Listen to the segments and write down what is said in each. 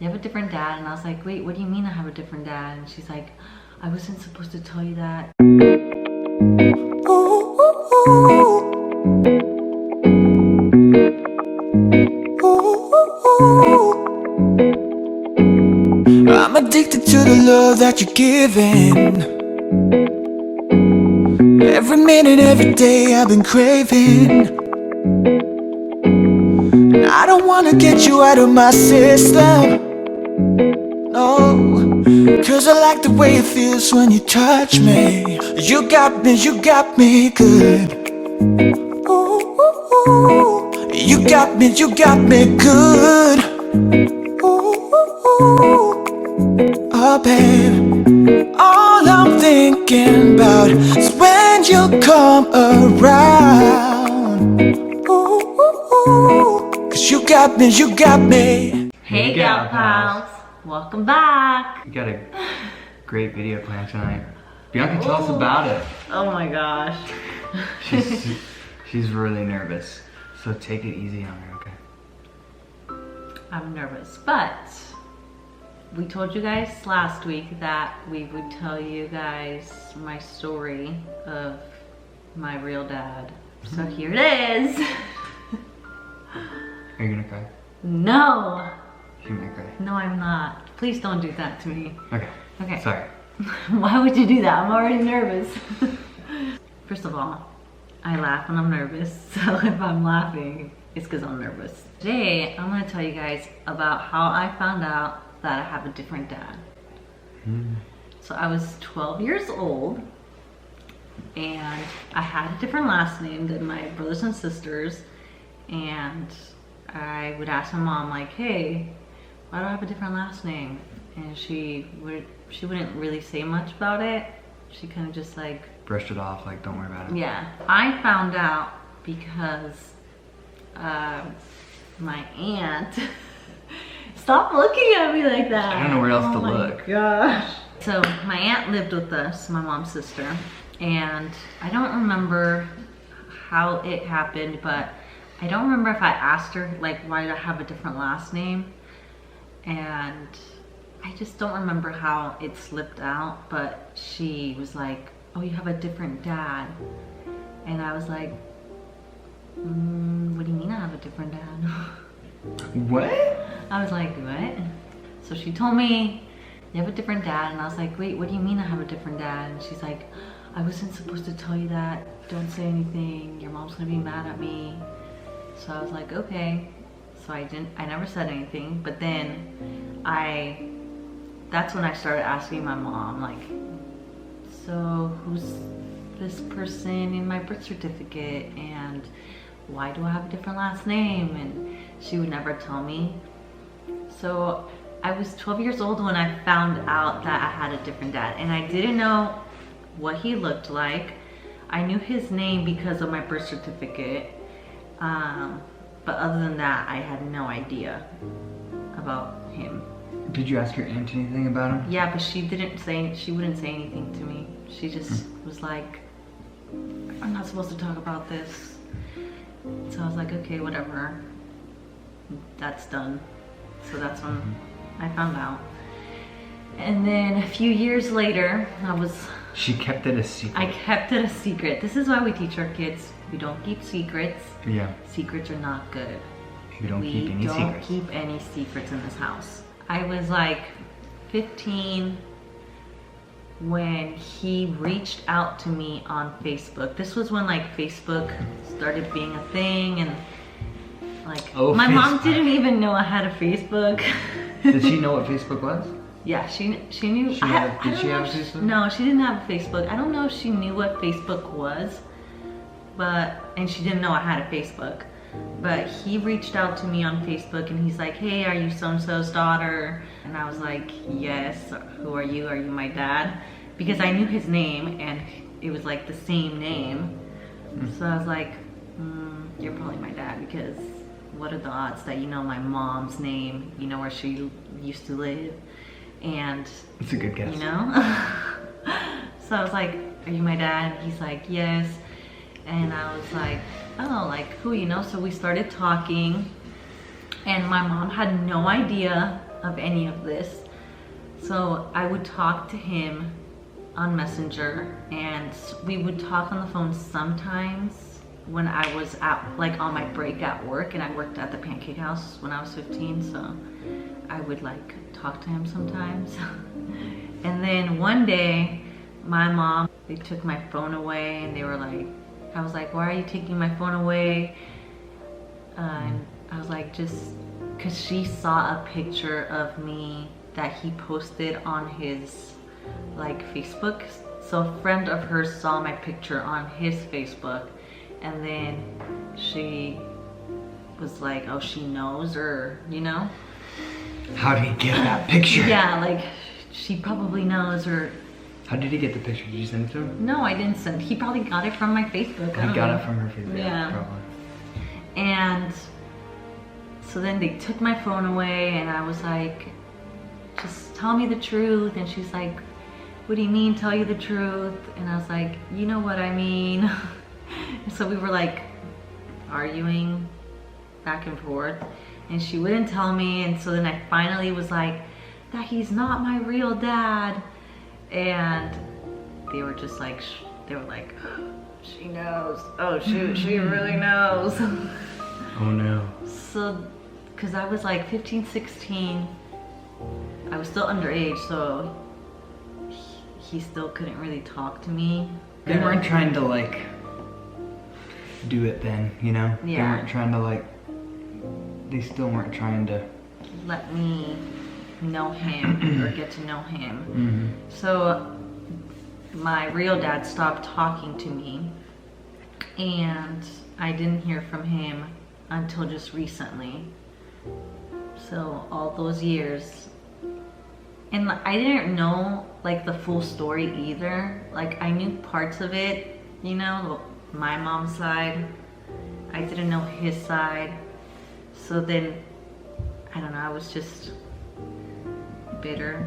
you have a different dad. And I was like, wait, what do you mean I have a different dad? And she's like, I wasn't supposed to tell you that. I'm addicted to the love that you're giving. Every minute, every day I've been craving. And I don't wanna get you out of my system, no, 'cause I like the way it feels when you touch me. You got me good. Ooh, ooh, ooh. You got me good. Ooh, ooh, ooh. Oh babe, all I'm thinking about is when you come around. Ooh, ooh, ooh. 'Cause you got me. Hey gal pals, welcome back. We got a great video planned tonight. Bianca, tell us about it. Oh my gosh. She's really nervous, so take it easy on her, okay? I'm nervous, but we told you guys last week that we would tell you guys my story of my real dad. So here it is. Are you gonna cry? No. You might cry. No, I'm not. Please don't do that to me. Okay. Okay. Sorry. Why would you do that? I'm already nervous. First of all, I laugh when I'm nervous. So if I'm laughing, it's because I'm nervous. Today, I'm gonna tell you guys about how I found out that I have a different dad. So I was 12 years old and I had a different last name than my brothers and sisters, and I would ask my mom like, hey, why do I have a different last name? And she wouldn't really say much about it. She kind of just like Brushed it off, like, don't worry about it. yeah. I found out because my aunt stop looking at me like that. I don't know where else to my look. Gosh. So my aunt lived with us, my mom's sister, and I don't remember how it happened, but I don't remember if I asked her like why did I have a different last name, and I just don't remember how it slipped out, but she was like, oh, you have a different dad. And I was like, what do you mean I have a different dad? What? I was like, what? So she told me, you have a different dad. And I was like, wait, what do you mean I have a different dad? And she's like, I wasn't supposed to tell you that. Don't say anything. Your mom's gonna be mad at me. So I was like, okay. So I never said anything. But then that's when I started asking my mom, like, so who's this person in my birth certificate? And why do I have a different last name? And she would never tell me. So I was 12 years old when I found out that I had a different dad, and I didn't know what he looked like. I knew his name because of my birth certificate, but other than that, I had no idea about him. Did you ask your aunt anything about him? Yeah, but she wouldn't say anything to me. She just was like, I'm not supposed to talk about this. So I was like, okay, whatever. That's done. So that's when I found out. And then a few years later, She kept it a secret. I kept it a secret. This is why we teach our kids, we don't keep secrets. Yeah. Secrets are not good. You don't keep any secrets. We don't keep any secrets in this house. I was like 15 when he reached out to me on Facebook. This was when like Facebook started being a thing, and like my mom didn't even know I had a Facebook. Did she know what Facebook was? Yeah, she knew. Did she have a Facebook? No, she didn't have a Facebook. I don't know if she knew what Facebook was, and she didn't know I had a Facebook. But he reached out to me on Facebook and he's like, hey, are you so-and-so's daughter? And I was like, yes. Who are you? Are you my dad? Because I knew his name and it was like the same name. So I was like, you're probably my dad, because what are the odds that you know my mom's name, you know where she used to live, and it's a good guess. You know? So I was like, are you my dad? And he's like, yes. And I was like, oh, like who, you know? So we started talking, and my mom had no idea of any of this. So I would talk to him on Messenger, and we would talk on the phone sometimes when I was like on my break at work, and I worked at the Pancake House when I was 15, so I would like talk to him sometimes. And then one day, my mom, they took my phone away, and they were like, I was like, why are you taking my phone away? And I was like, just because she saw a picture of me that he posted on his like Facebook. So a friend of hers saw my picture on his Facebook, and then she was like, oh, she knows, or you know. How did he get that picture? Yeah, like she probably knows, or. How did he get the picture? Did you send it to him? No, I didn't send. He probably got it from my Facebook. He got it from her Facebook. Yeah. Probably. And so then they took my phone away, and I was like, just tell me the truth. And she's like, what do you mean tell you the truth? And I was like, you know what I mean. So we were like arguing back and forth, and she wouldn't tell me. And so then I finally was like, that he's not my real dad. And they were just like, they were like, she knows. Oh shoot, she really knows. Oh no. So, cause I was like 15, 16, I was still underage, so he still couldn't really talk to me. They weren't trying to like do it then, you know? Yeah. They weren't trying to like, they still weren't trying to let me know him or get to know him. Mm-hmm. So my real dad stopped talking to me, and I didn't hear from him until just recently. So all those years, and I didn't know like the full story either. Like I knew parts of it, you know, my mom's side. I didn't know his side. So then, I don't know, I was just bitter.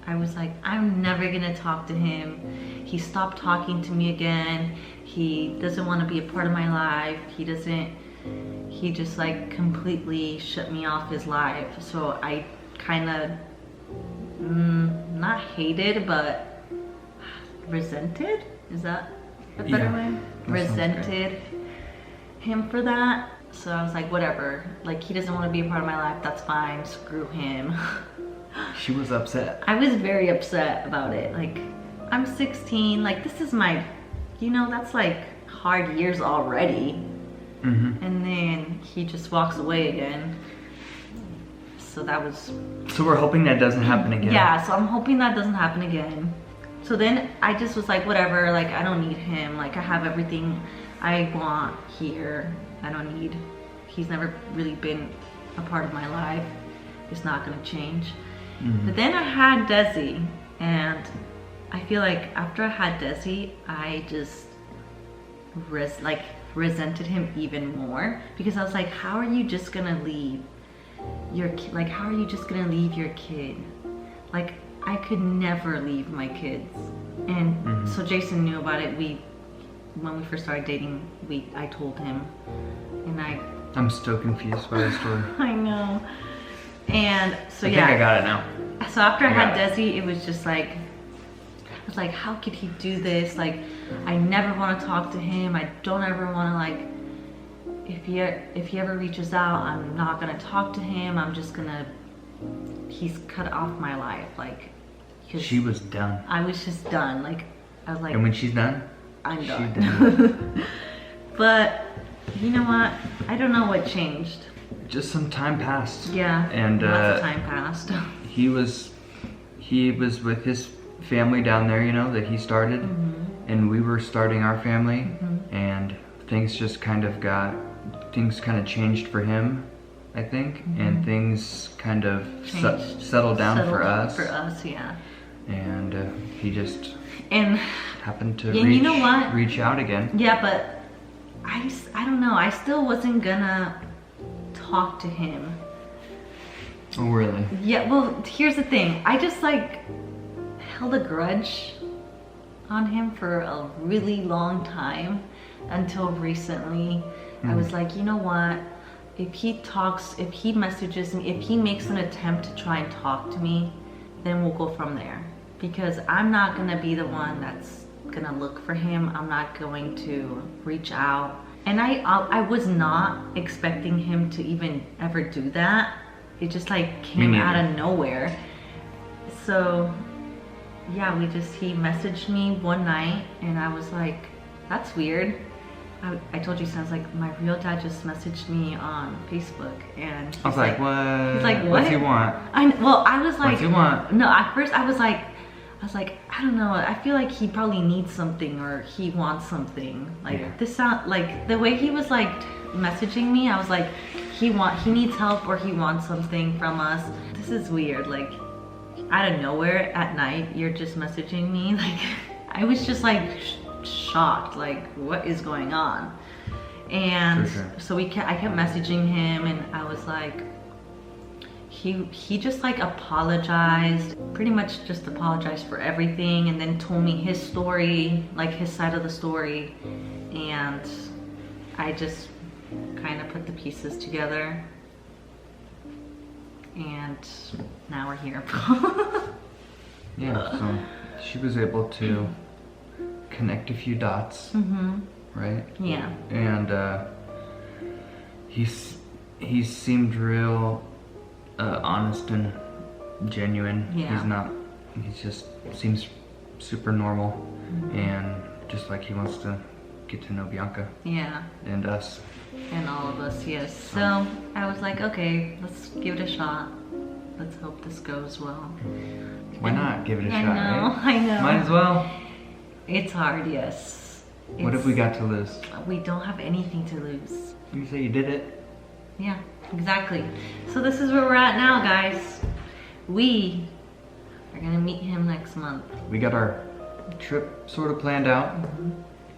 I was like, I'm never gonna talk to him. He stopped talking to me again. He doesn't want to be a part of my life. He just like completely shut me off his life. So I kind of, not hated, but resented? Is that a better way? Resented him for that. So I was like, whatever. Like, he doesn't want to be a part of my life. That's fine. Screw him. She was upset. I was very upset about it. Like, I'm 16. Like, this is my, you know, that's like hard years already. Mm-hmm. And then he just walks away again. So that was... So we're hoping that doesn't happen again. Yeah, so I'm hoping that doesn't happen again. So then I just was like, whatever. Like, I don't need him. Like, I have everything I want here. I don't need... He's never really been a part of my life. It's not going to change. Mm-hmm. But then I had Desi, and I feel like after I had Desi, I just resented him even more, because I was like, how are you just going to leave your kid? Like, how are you just going to leave your kid? Like, I could never leave my kids. And so Jason knew about it. When we first started dating, I told him, and I'm still confused by the story. I know. And so I think I got it now. So after I had Desi, it was just like, I was like, how could he do this? Like, I never want to talk to him. I don't ever want to, like, if he ever reaches out, I'm not gonna talk to him. I'm just gonna, he's cut off my life. Like, she was done. I was just done. Like, I was like, and when she's done, I'm done. But you know what? I don't know what changed. Just some time passed. Yeah. And lots of time passed. he was with his family down there, you know, that he started, and we were starting our family, and things kind of changed for him, I think, and things kind of settled down for us. For us, yeah. And he just happened to you know what? reach out again. Yeah, but I don't know. I still wasn't gonna talk to him. Oh, really? Yeah, well, here's the thing. I just like held a grudge on him for a really long time until recently. I was like, you know what? if he talks, if he messages me, if he makes an attempt to try and talk to me, then we'll go from there. Because I'm not gonna be the one that's gonna look for him. I'm not going to reach out. And I was not expecting him to even ever do that. It just like came out of nowhere. So yeah, he messaged me one night and I was like, that's weird. I told you, sounds like my real dad just messaged me on Facebook, and I was like, what? He's like, what? What's he want? I was like, what's he want? No, at first I was like, I don't know. I feel like he probably needs something or he wants something. Like this sound like the way he was like messaging me. I was like, he needs help or he wants something from us. This is weird. Like out of nowhere at night, you're just messaging me. Like I was just like shocked, like what is going on? And so I kept messaging him, and I was like, he just like apologized, pretty much just apologized for everything, and then told me his story, like his side of the story, and I just kind of put the pieces together, and now we're here. Yeah, so she was able to connect a few dots, right? Yeah. And he seemed real honest and genuine. Yeah. He just seems super normal, and just like he wants to get to know Bianca. Yeah. And us. And all of us, yes. So I was like, okay, let's give it a shot. Let's hope this goes well. Why not give it a shot, right? I know. Might as well. It's hard, yes. What have we got to lose? We don't have anything to lose. You say you did it? Yeah, exactly. So this is where we're at now, guys. We are gonna meet him next month. We got our trip sort of planned out.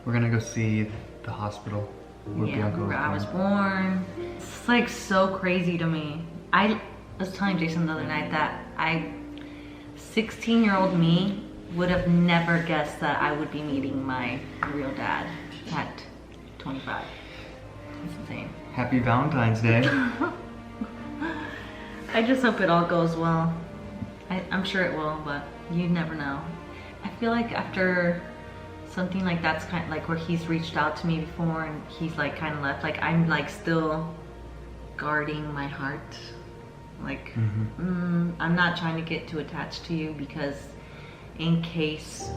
We're gonna go see the hospital where Bianca was where I born. was born. It's like so crazy to me. I was telling Jason the other night that 16-year-old me would have never guessed that I would be meeting my real dad at 25. It's insane. Happy Valentine's Day. I just hope it all goes well. I'm sure it will, but you never know. I feel like after something like that's kind of like where he's reached out to me before and he's like kind of left, like I'm like still guarding my heart. Like, I'm not trying to get too attached to you because in case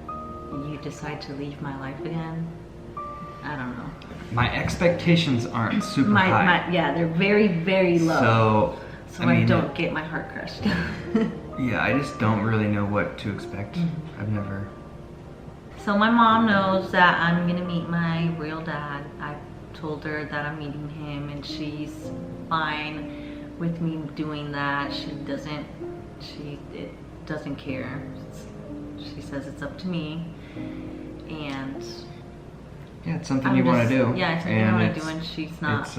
you decide to leave my life again, I don't know. My expectations aren't super high. Yeah, they're very, very low. So I mean, don't get my heart crushed. Yeah, I just don't really know what to expect. I've never. So my mom knows that I'm gonna meet my real dad. I told her that I'm meeting him, and she's fine with me doing that. She doesn't care. She says it's up to me, and yeah, it's something you want to do. Yeah, it's something I want to do, and she's not It's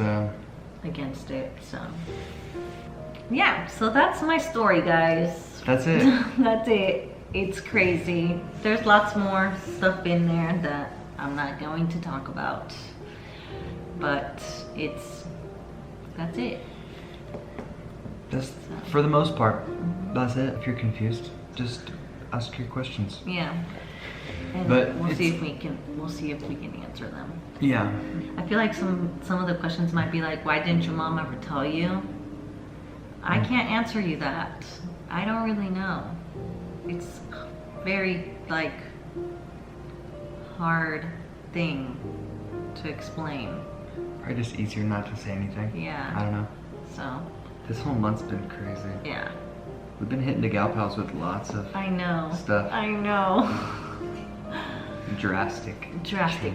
against it. So yeah, so that's my story, guys. That's it. That's it. It's crazy. There's lots more stuff in there that I'm not going to talk about, but that's it. That's for the most part. That's it. If you're confused, just ask your questions. Yeah. And But we'll see if we can answer them. Yeah. I feel like some of the questions might be like, why didn't your mom ever tell you? I can't answer you that. I don't really know. It's very like hard thing to explain. Probably just easier not to say anything. Yeah. I don't know. So This whole month's been crazy. yeah. We've been hitting the gal pals with lots of I know. stuff. I know. Drastic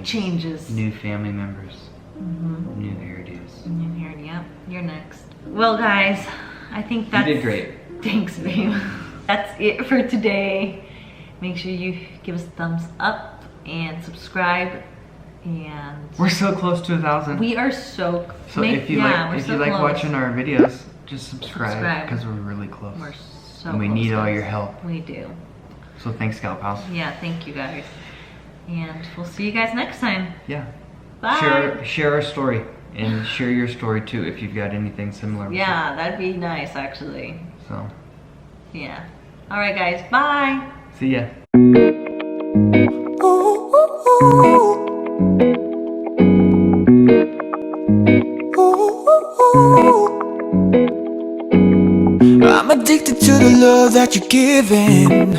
changes. New family members. New hairdos. New hair, yep. You're next. Well, guys, I think that's... You did great. Thanks, babe. That's it for today. Make sure you give us a thumbs up and subscribe. And We're so close to 1,000. we are so... If you like watching our videos, just subscribe because we're really close. We're so and we close, need all guys. your help. We do. So thanks, gal pals. Yeah, thank you, guys. And we'll see you guys next time. Yeah. Bye. Share our story. And share your story too if you've got anything similar. Yeah, that'd be nice actually. So, Yeah. All right, guys. Bye. see ya. Ooh, ooh, ooh. Ooh, ooh. I'm addicted to the love that you're giving.